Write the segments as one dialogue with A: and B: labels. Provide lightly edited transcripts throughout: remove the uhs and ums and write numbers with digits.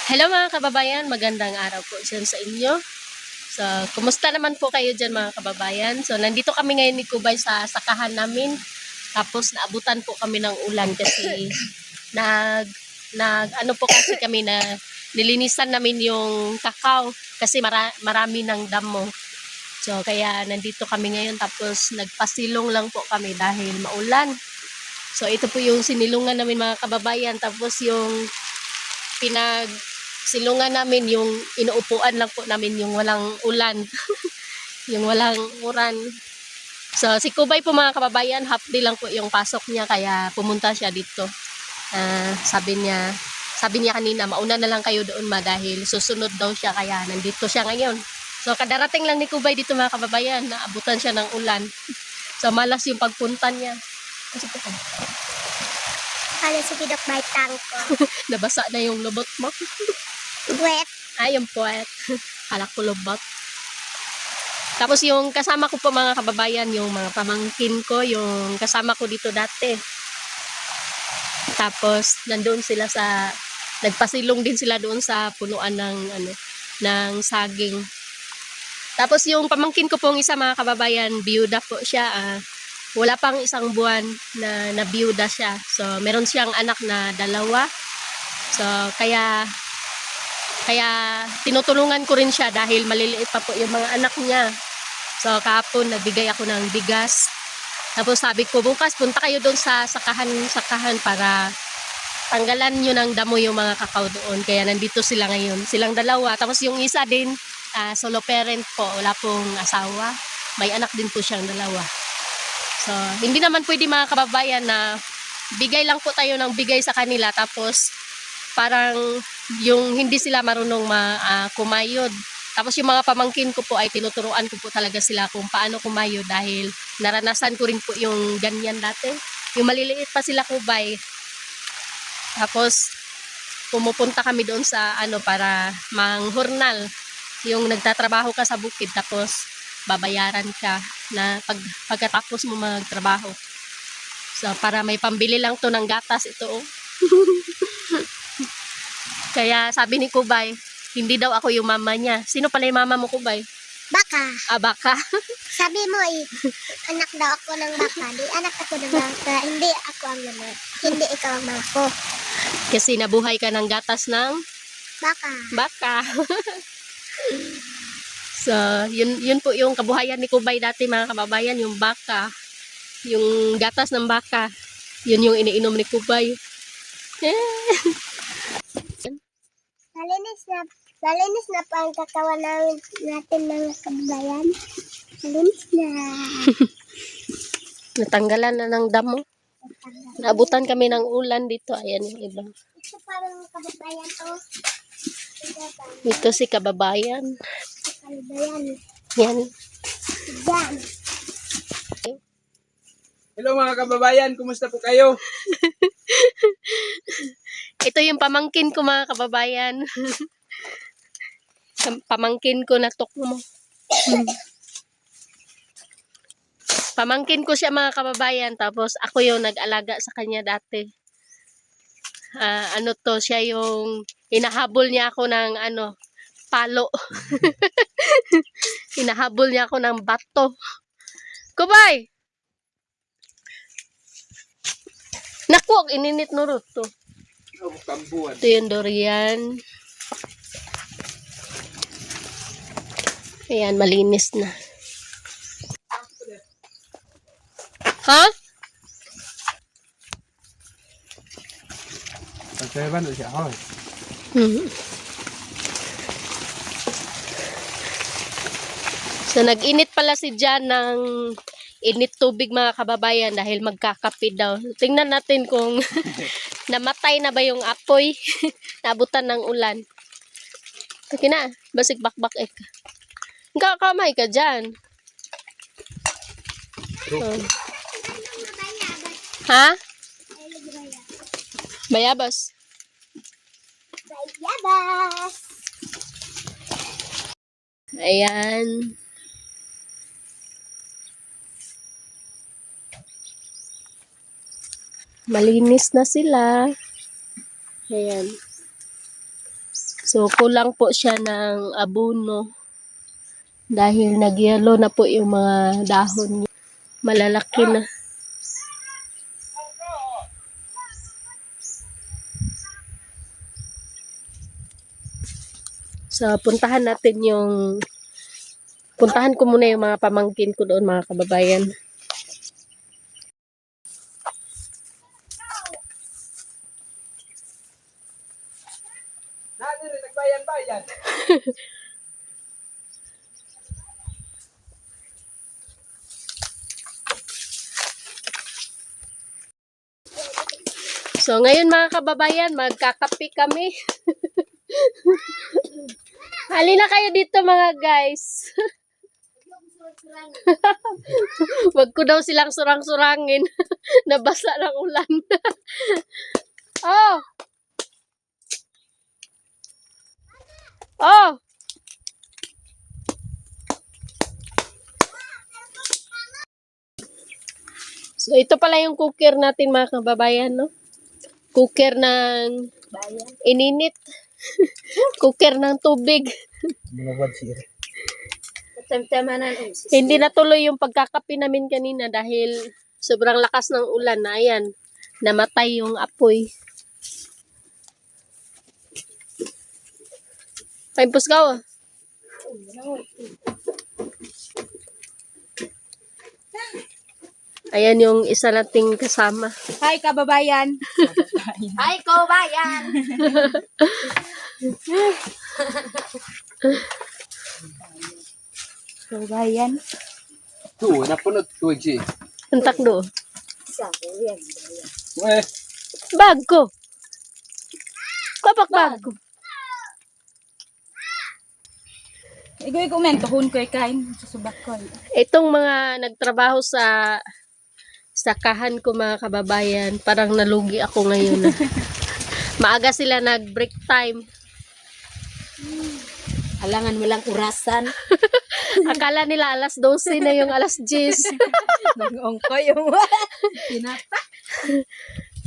A: Hello mga kababayan, magandang araw po dyan sa inyo. So, kumusta naman po kayo dyan mga kababayan? So, nandito kami ngayon ni Kubay sa sakahan namin. Tapos, naabutan po kami ng ulan kasi ano po kasi kami na nilinisan namin yung kakao kasi marami ng damo. So, kaya nandito kami ngayon tapos nagpasilong lang po kami dahil maulan. So, ito po yung sinilungan namin mga kababayan. Tapos, yung silungan namin yung inuupuan lang po namin yung walang ulan. Yung walang uran. So si Kubay po mga kababayan, half day lang po yung pasok niya kaya pumunta siya dito. Sabi niya kanina, mauna na lang kayo doon dahil susunod daw siya kaya nandito siya ngayon. So kadarating lang ni Kubay dito mga kababayan, naabutan siya ng ulan. So malas yung pagpunta niya.
B: Kala sa pinok may tangko.
A: Nabasa na yung lubot mo.
B: Wet.
A: Ay, yung puwet. Kala ko lubot. Tapos yung kasama ko po mga kababayan, yung mga pamangkin ko, yung kasama ko dito dati. Tapos nandoon sila nagpasilong din sila doon sa punuan ng saging. Tapos yung pamangkin ko pong isa mga kababayan, biyuda po siya. Wala pang isang buwan na biyuda siya. So meron siyang anak na 2. So kaya tinutulungan ko rin siya dahil maliliit pa po yung mga anak niya. So kahapon nagbigay ako ng bigas. Tapos sabi ko bukas punta kayo doon sa sakahan para tanggalan nyo ng damo yung mga kakao doon. Kaya nandito sila ngayon. Silang 2. Tapos yung isa din, solo parent po. Wala pong asawa. May anak din po siyang 2. So hindi naman pwede mga kababayan na bigay lang po tayo ng bigay sa kanila. Tapos parang yung hindi sila marunong kumayod. Tapos yung mga pamangkin ko po ay tinuturuan ko po talaga sila kung paano kumayod dahil naranasan ko rin po yung ganyan dati. Yung maliliit pa sila Kubay. Tapos pumupunta kami doon sa para manghurnal. Yung nagtatrabaho ka sa bukid tapos babayaran ka na pagkatapos mo magtrabaho. So para may pambili lang to ng gatas ito. Kaya sabi ni Kubay, hindi daw ako yung mama niya. Sino pala yung mama mo, Kubay?
B: Baka.
A: Baka.
B: Sabi mo anak daw ako ng baka. Di anak ako ng baka. Hindi ako ang mama. Hindi ikaw ang mama ko.
A: Kasi nabuhay ka ng gatas ng
B: Baka.
A: baka. So, yun po yung kabuhayan ni Kubay dati mga kababayan, yung baka. Yung gatas ng baka. Yun yung iniinom ni Kubay.
B: Malinis na pa ang katawan natin mga kababayan. Malinis na.
A: Natanggalan na ng damo. Naabutan kami ng ulan dito. Ayan yung iba.
B: Ito parang kababayan to.
A: Ito si kababayan.
B: Kababayan.
A: Yan.
B: Yan.
C: Hello mga kababayan, kumusta po kayo?
A: Ito yung pamangkin ko mga kababayan. Pamangkin ko na mo. Pamangkin ko siya mga kababayan. Tapos ako yung nag-alaga sa kanya dati. Siya yung hinahabol niya ako ng palo. Hinahabol niya ako ng bato. Kubay! Naku, ininit nurot to. Ito yung durian. Ayan, malinis na. Ha?
C: Pagkaban siya ako.
A: So, nag-init pala si Jan ng init tubig mga kababayan dahil magkakape daw. Tingnan natin kung namatay na ba yung apoy. Nabutan ng ulan. Okay na, basig bakbak kakamay ka dyan. Ha? Bayabas.
B: Bayabas.
A: Ayan. Malinis na sila. Ayan. So, kulang po siya ng abono dahil nagyelo na po yung mga dahon niya. Malalaki na. So, puntahan ko muna yung mga pamangkin ko doon, mga kababayan.
C: Nani rin, nagbayan-bayan.
A: So, ngayon mga kababayan, magkakape kami. Halina kayo dito mga guys. Wag ko daw silang surang-surangin. Nabasa ng ulan. Oh! Oh! So, ito pala yung cooker natin mga kababayan, no? Cooker ng ininit. Cooker ng tubig.
C: Manawad siya.
A: Hindi natuloy yung pagkakape namin kanina dahil sobrang lakas ng ulan na ayan, namatay yung apoy. Paimpos ka. Ayan yung isa nating kasama.
D: Hi, kababayan. Hi, kababayan. Kababayan.
C: Tuh, napunod tuwag siya.
A: Ang takdo.
C: Eh,
A: Bag ko. Kapak bag ko.
D: Igoy komento hun ko kain sa subak ko.
A: Itong mga nagtrabaho sa sakahan ko mga kababayan, parang nalugi ako ngayon. Maaga sila nag-break time.
D: Alangan mo lang urasan.
A: Akala nila alas 12 na yung alas 10.
D: Nag-ongko yung pinata.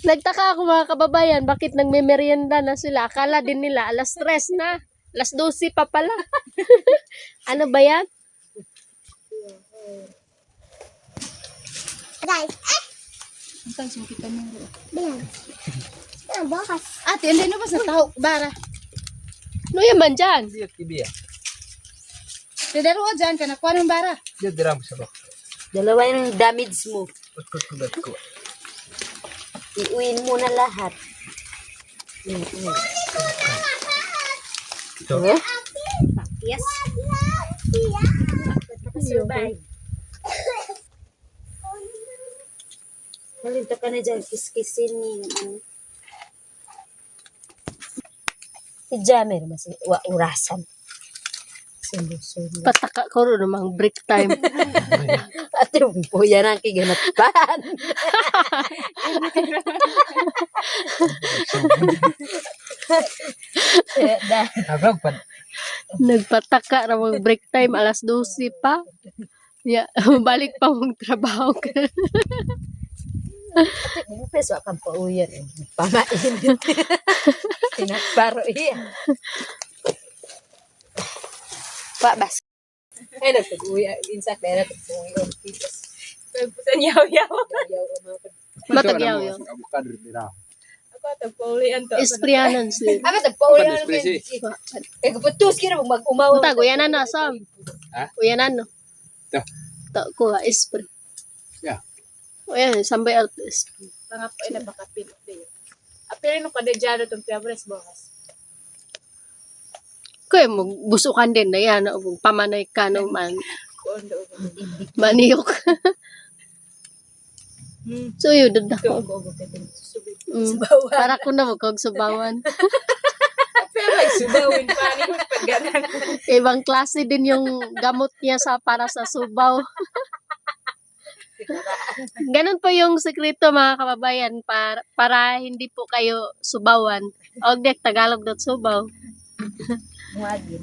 A: Nagtaka ako mga kababayan, bakit nagme-merienda na sila? Akala din nila alas 3 na. Alas 12 pa pala. Ano ba yan?
B: Guys,
D: Ang sing kita mo.
B: bilang. Bukas.
D: Ate, hindi na ba sa tao bara?
A: Ano yaman dyan?
C: dia kibiya.
D: Tidaro dyan ka na kuha ng bara.
C: Dia diram sa bak.
E: Dalawa yung damage mo.
C: Kulat ko.
E: Iuin mo na lahat.
C: Ito.
E: Yes.
A: Survive.
E: Malinta ka na dyan. Kiskisin ni. Si Jamer, mas urasan. Sumusunod.
A: Pataka ko rin namang break time.
E: At yung puya ng kiganatpan.
C: Abang pan.
A: Nagpataka namang break time alas 12 pa. Ya, balik pa mong trabaho ka.
E: Peso akan pauyan. Pamain. Tinaparo iya. Pak bas. Ay nagpag-uya. Insak na nagpag-uya.
D: Pagpusan yaw-yaw.
A: Matagyaw yun.
C: Abukado dira.
D: Ako tagpaulian to.
A: Esprianan siya.
E: Ama nagpauya na
C: Panis-presi.
E: Eh kaputos kira mag-umaw.
A: Punta, uyanan na, Sam.
C: Ha?
A: Uyanan no.
C: Ito.
A: Ito, kuha, espri.
C: Yeah.
A: Uyan, sambay out espri.
D: Mga po ay napakapit. Apirin ko kada dyan itong Fiabres bukas.
A: Kaya mo, busukan din na yan. Pamanay ka naman.
D: Kuon do.
A: Maniyok. So yun, doon
D: Ito
A: ako.
D: ang gogo katin. Susubid.
A: Para ko na magkagsubawan.
D: Pero ay subawin pa ni pagganan.
A: Ibang klase din yung gamot niya para sa subaw. Ganun po yung sekreto mga kababayan para hindi po kayo subawan. Ogdek, Tagalog dot subaw.
E: Muagin.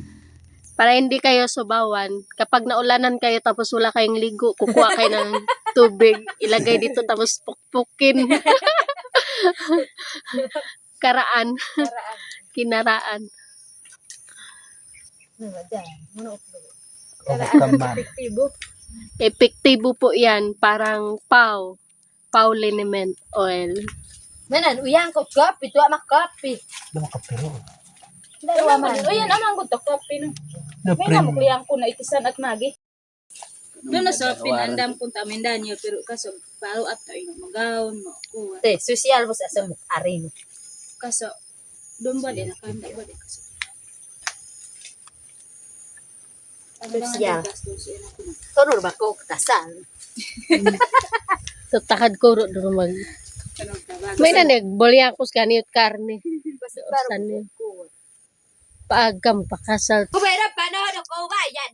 A: Para hindi kayo subawan. Kapag naulanan kayo tapos wala kayong ligo, kukuha kayo ng tubig, ilagay dito tapos pukpukin. Karaan. Kinaraan.
E: Dyan. Muna uplo.
C: Kung kaman.
D: Epektibo.
A: Epektibo po yan. Parang pau liniment oil.
E: Manan, uyang ko kapi. Tuwa makapi.
C: Dama ka pero.
E: Dalawa man.
D: O yan, amang gutok kape no.
C: The
D: May
C: print.
D: namukliyang ko na itisan at magi. Doon na sa pinandam kong tamindan niya, pero kaso follow up tayo ng magawon, makuha.
E: Te, social mo sa arin.
D: Kaso, doon ba din, nakahanda ba din kaso.
E: Social. Tunor ba ko tasan?
A: So, takad ko ro doon mag... May nanig, bolyakos kaniyot karne. Saan yun? Paagam, pakasal.
E: Kumera pa na ano ko ba yan?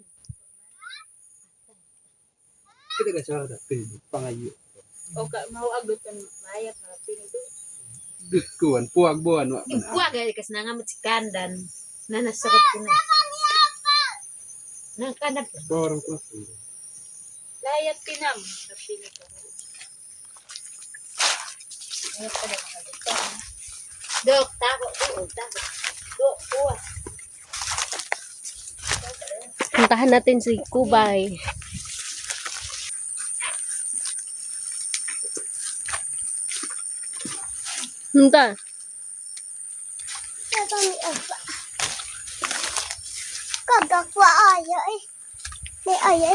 C: Kita ka siya na pangayo.
D: O ka, mauagot ka mayat na pinido.
C: Kuan puag buwan wa.
E: Kuha gaya kasi nangamot si Kandan. Nanasakot ko na. Nangkanap.
C: Parang ko.
D: Layat pinam. Na pinido. Layat pa na nakagita.
E: Dok, tako. Tako. Dok, kuha.
A: Puntahan natin si Kubay. Hinta.
B: Sa kami apa. Kagak wa ayo eh. Ni ayo.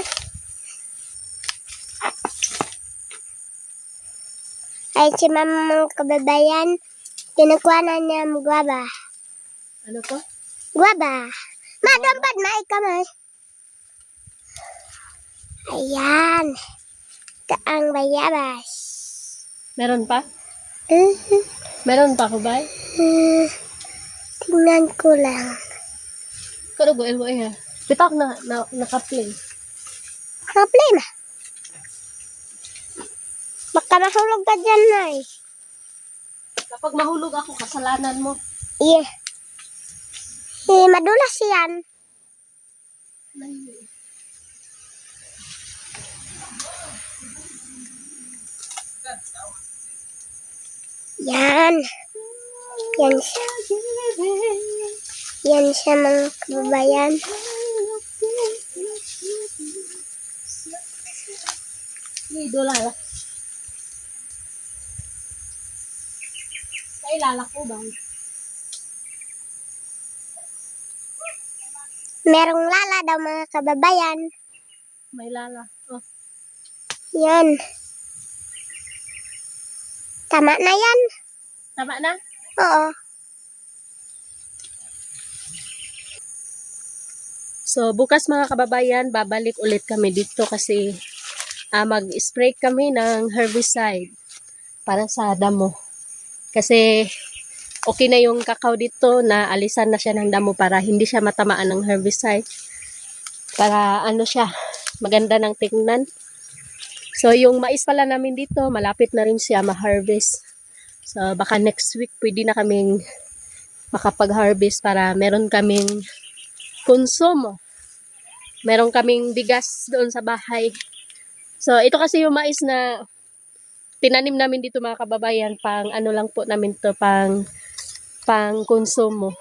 B: Ay si mamang kababayan, kinukuha na niya ang guwaba.
A: Ano po?
B: Guwaba. Madampad na ikamay. Ayan. Kaang bayabas.
A: Meron pa?
B: Mhm.
A: Meron pa, Kubay?
B: Tingnan ko lang.
A: Karugo, elmo eh ha. Pitak na naka-play.
B: Kaplay na. Baka mahulog ka dyan na eh.
A: Kapag mahulog ako, kasalanan mo.
B: Yeah. Eh, madulas yan. Yan. Yan siya. Yan siya mga kababayan.
A: May dolala. Sa ilala ko ba?
B: Merong lala daw mga kababayan.
A: May lala. Oh.
B: Yan. Tama na yan.
A: Tama na?
B: Oo.
A: So, bukas mga kababayan, babalik ulit kami dito kasi mag-spray kami ng herbicide para sa damo. Kasi okay na yung kakao dito na alisan na siya ng damo para hindi siya matamaan ng herbicide. Para ano siya, maganda ng tingnan. So, yung mais pala namin dito, malapit na rin siya ma-harvest. So, baka next week pwede na kaming makapag-harvest para meron kaming konsumo. Meron kaming bigas doon sa bahay. So, ito kasi yung mais na tinanim namin dito mga kababayan, pang ano lang po namin to, pang konsumo.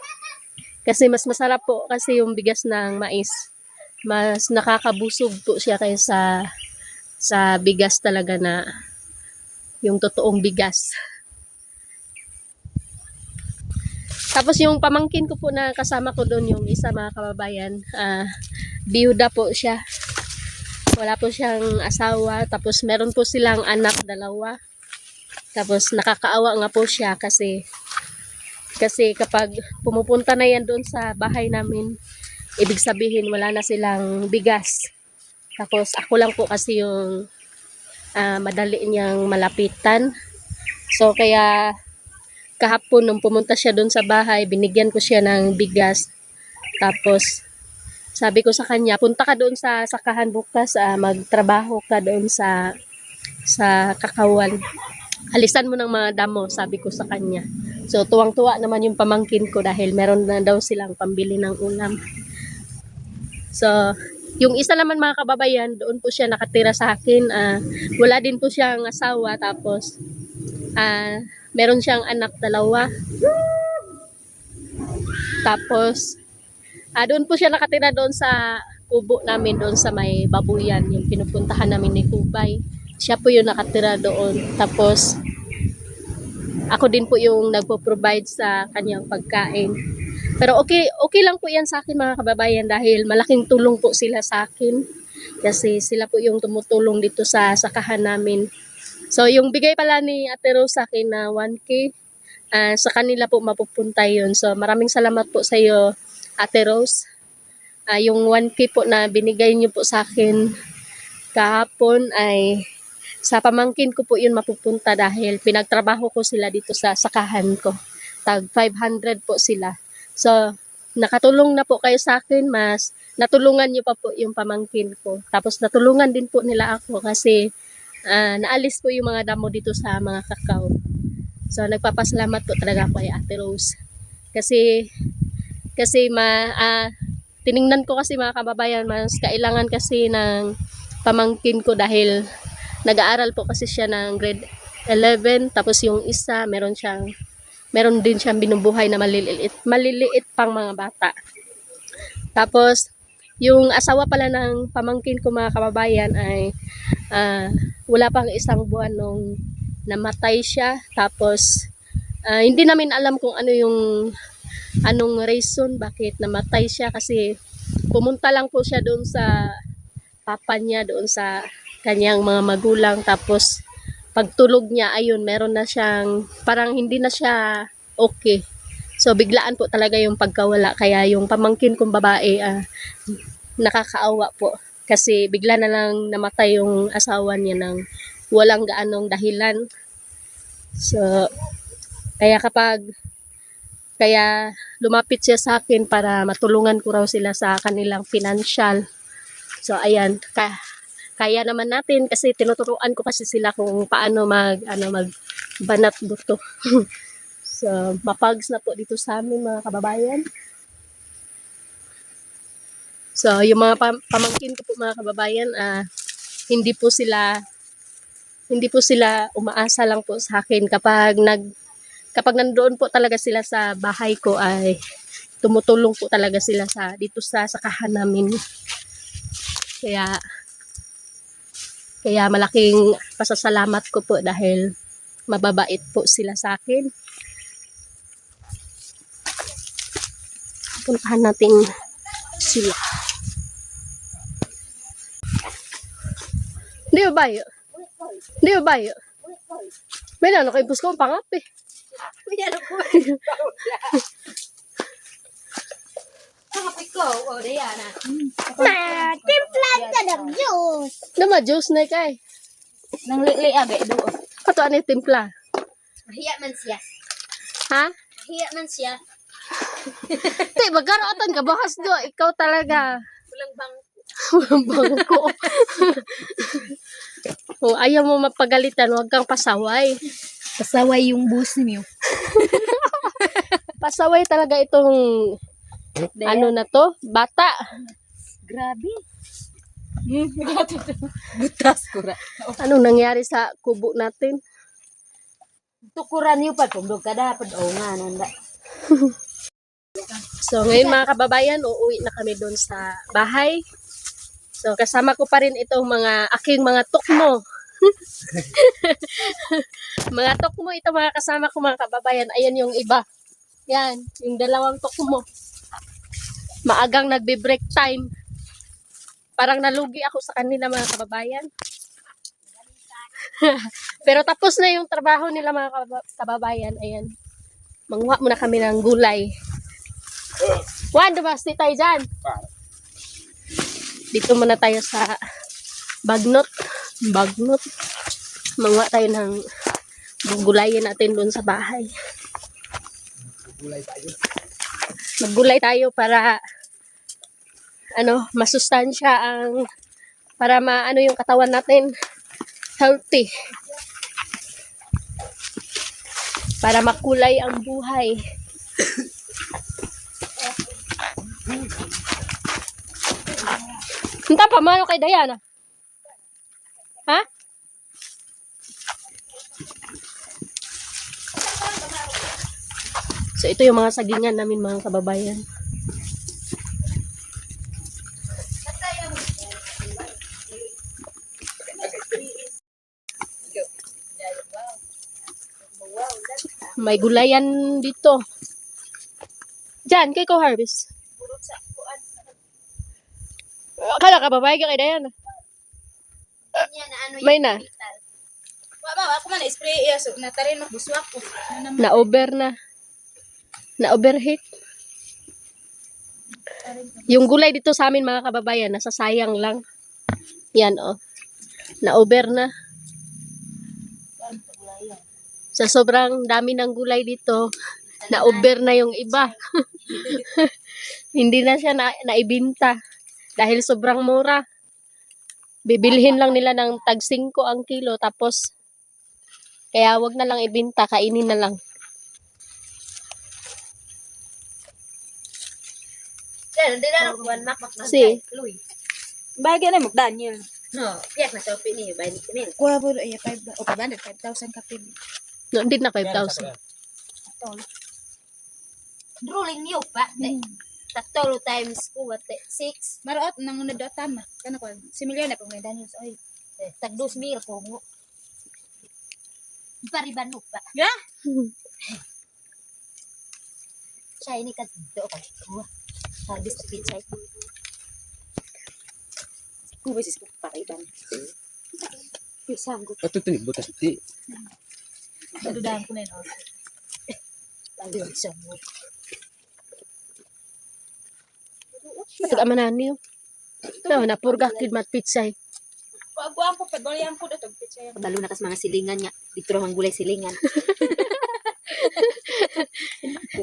A: Kasi mas masarap po kasi yung bigas ng mais. Mas nakakabusog po siya kaysa sa bigas talaga na yung totoong bigas. Tapos yung pamangkin ko po na kasama ko doon, yung isa mga kababayan, biyuda po siya. Wala po siyang asawa. Tapos meron po silang anak, 2. Tapos nakakaawa nga po siya kasi kapag pumupunta na yan doon sa bahay namin, ibig sabihin wala na silang bigas. Tapos ako lang po kasi yung madali niyang malapitan. So kaya kahapon nung pumunta siya doon sa bahay, binigyan ko siya ng bigas. Tapos sabi ko sa kanya, punta ka doon sa sakahan bukas, magtrabaho ka doon sa kakawan. Alisan mo ng mga damo, sabi ko sa kanya. So tuwang-tuwa naman yung pamangkin ko dahil meron na daw silang pambili ng ulam. So yung isa naman mga kababayan, doon po siya nakatira sa akin. Wala din po siyang asawa. Tapos, meron siyang anak, 2. Tapos, Doon po siya nakatira doon sa kubo namin doon sa may babuyan, yung pinupuntahan namin ni Kubay. Siya po yung nakatira doon. Tapos ako din po yung nagpo-provide sa kanyang pagkain. Pero okay lang po yan sa akin mga kababayan dahil malaking tulong po sila sa akin. Kasi sila po yung tumutulong dito sa sakahan namin. So yung bigay pala ni Ate Rose sa akin na 1K, sa kanila po mapupunta yun. So maraming salamat po sa iyo Ate Rose. Yung 1K po na binigay niyo po sa akin kahapon ay sa pamangkin ko po yun mapupunta dahil pinagtrabaho ko sila dito sa sakahan ko. Tag 500 po sila. So, nakatulong na po kayo sa akin, mas natulungan niyo pa po yung pamangkin ko. Tapos natulungan din po nila ako kasi naalis po yung mga damo dito sa mga kakao. So, nagpapasalamat po talaga ako kay Ate Rose. Kasi tiningnan ko kasi mga kababayan, mas kailangan kasi ng pamangkin ko dahil nag-aaral po kasi siya ng grade 11, tapos yung isa meron din siyang binubuhay na maliliit pang mga bata. Tapos yung asawa pala ng pamangkin ko mga kababayan ay wala pang isang buwan nung namatay siya. Tapos hindi namin alam kung anong reason bakit namatay siya kasi pumunta lang po siya doon sa papa niya, doon sa kanyang mga magulang. Tapos pagtulog niya, ayun, meron na siyang, parang hindi na siya okay. So biglaan po talaga yung pagkawala. Kaya yung pamangkin kong babae, nakakaawa po. Kasi bigla na lang namatay yung asawa niya ng walang gaanong dahilan. So, kaya lumapit siya sa akin para matulungan ko raw sila sa kanilang financial. So ayan, kaya naman natin kasi tinuturuan ko kasi sila kung paano magbanat buto. So mapags na po dito sa amin mga kababayan. So yung mga pamangkin ko po mga kababayan, hindi po sila umaasa lang po sa akin kapag nandoon po talaga sila sa bahay ko ay tumutulong po talaga sila dito sa sakahan namin. Kaya malaking pasasalamat ko po dahil mababait po sila sa akin. Puntahan natin sila. Di ba bayo? May nano kay bus ko ang pangap eh.
B: Timpla ka ng juice.
A: Nama juice na kay.
D: Nang agay doon.
A: Kato ano yung timpla?
E: Mahiya man siya.
A: Ha?
E: Mahiya man siya.
A: Te, magkaroon ka bahas do. Ikaw talaga.
E: Walang bangko.
A: Walang bangko. Ayaw mo mapagalitan, huwag kang pasaway.
D: Pasaway yung bus niyo.
A: Pasaway talaga itong ano na to, bata.
D: Grabe. Butas kura.
A: Anong nangyari sa kubo natin?
E: Tukuran niyo pa kung ka dapat o nga nanda.
A: So ngayon mga kababayan, uuwi na kami doon sa bahay. So kasama ko pa rin itong aking mga tukmo. Mga tukmo ito mga kasama ko mga kababayan. Ayan yung iba. Yan, yung dalawang tukmo. Maagang nagbe-break time. Parang nalugi ako sa kanila mga kababayan. Pero tapos na yung trabaho nila mga kababayan. Ayan. Manguha muna kami ng gulay. Juan, dumasti tayo dyan. Dito muna tayo sa Bagnot. Manguha tayo ng gugulayin natin doon sa bahay. Maggulay tayo para masustansya para maano yung katawan natin healthy. Para makulay ang buhay. Hinta pa mano kay Diana? Ha? So ito yung mga sagingan namin mga kababayan. May gulayan dito. Diyan, kay ko harvest.
D: Burot sa kuan.
A: Kala ka babae ka kay Dayan.
B: Yan na ano
A: May na.
D: Wa ako man na-spray iya so natarin magbuswak ko. Ano naman?
A: Na-over na. Na-overheat. Yung gulay dito sa amin mga kababayan, nasasayang lang. Yan oh. Na-over na. Sa sobrang dami ng gulay dito, na-over na yung iba. Hindi na siya naibinta. Dahil sobrang mura. Bibilhin lang nila ng tag 5 ang kilo. Tapos, kaya wag na lang ibinta, kainin na lang.
E: Yan, hindi na lang kuwan makmak na.
A: Si.
E: Luy.
D: Bagay na mo Daniel.
E: No, yak na sa opini ba ni Camille.
D: Kuha po ay 5 o 5,000 kapil.
A: No, hindi na 5,000.
E: Rolling niyo pa. Tatolo times ko what 6.
D: Maraot nang una daw tama. Kana ko si Milyon na pag may Daniel so ay.
E: Tag 2,000 ko mo. Pariban mo pa.
D: Ya.
E: Siya ini ka do ko. Harvest pizza.
D: Kuha sis ko pariban. Yung sanggot.
C: Ato tini butas ti.
D: Dudahan ko na yun.
E: Talo sa mo.
A: Nag-amanan niyo. No, napurga kid mat pizza.
D: Pagkuhan ko, pagkuhan ko na itong pizza yan.
E: Balo na kas mga silingan niya. Dito ang gulay silingan.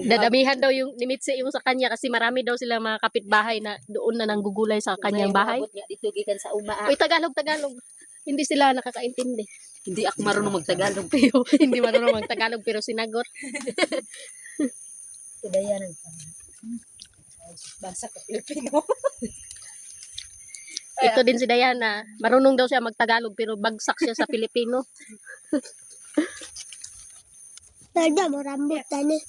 A: Dadamihan daw yung nimitsi yung sa kanya kasi marami daw sila mga kapitbahay na doon na nanggugulay sa kanyang bahay.
E: Dito gikan sa uma.
A: Uy, Tagalog. Hindi sila nakakaintindi.
E: Hindi ako marunong magtagalog.
A: Pero hindi marunong mag-Tagalog pero sinagot.
E: Kaya yan.
D: Basa ka Pilipino.
A: Ito din si Diana. Marunong daw siya mag-Tagalog pero bagsak siya sa Pilipino.
B: Dada mo rambutan eh.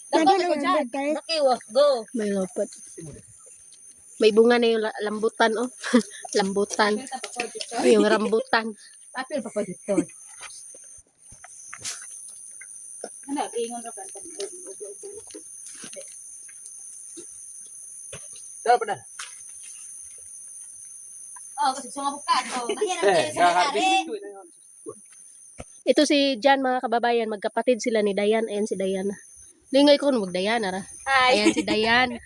D: Dapat
B: Dada
D: ako
B: mo
D: dyan.
B: rambutan eh.
E: Nakiwa, go.
A: May lopot. May bunga na yung lambutan, oh. Lambutan. Yung rambutan.
E: Apil pa pa dito.
D: Ano, ingon ra ka.
C: Dara pa na.
E: Oh, kasi sumabukat. Oh, kaya
C: Harvest ko.
A: Ito si Jan, mga kababayan. Magkapatid sila ni Dayan. Ayan si Diana. Lingay ko kung mag-Diana, ra.
E: Hi.
A: Ayan si Dayan.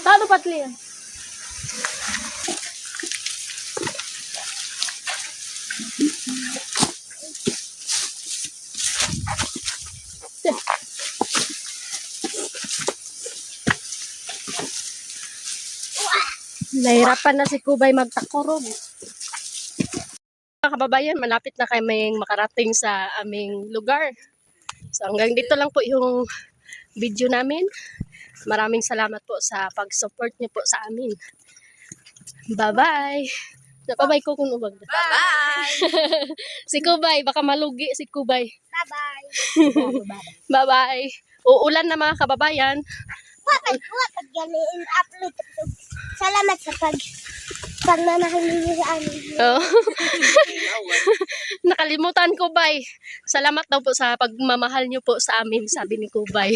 A: Paano patli yan? Nahirapan na si Kubay magtakorog. Mga kababayan, malapit na kaming makarating sa aming lugar. So hanggang dito lang po yung video namin. Maraming salamat po sa pag-support niyo po sa amin. Bye-bye! Napabay ko kung ubag.
E: Bye-bye.
A: Si Kubay, baka malugi si Kubay.
B: Bye-bye.
A: Bye-bye! Uulan na mga kababayan.
B: Pag yan i-upload ito. Salamat sa pagmamahal niyo sa amin.
A: Oh. Nakalimutan ko, Bay. Salamat daw po sa pagmamahal niyo po sa amin, sabi ni Kubay.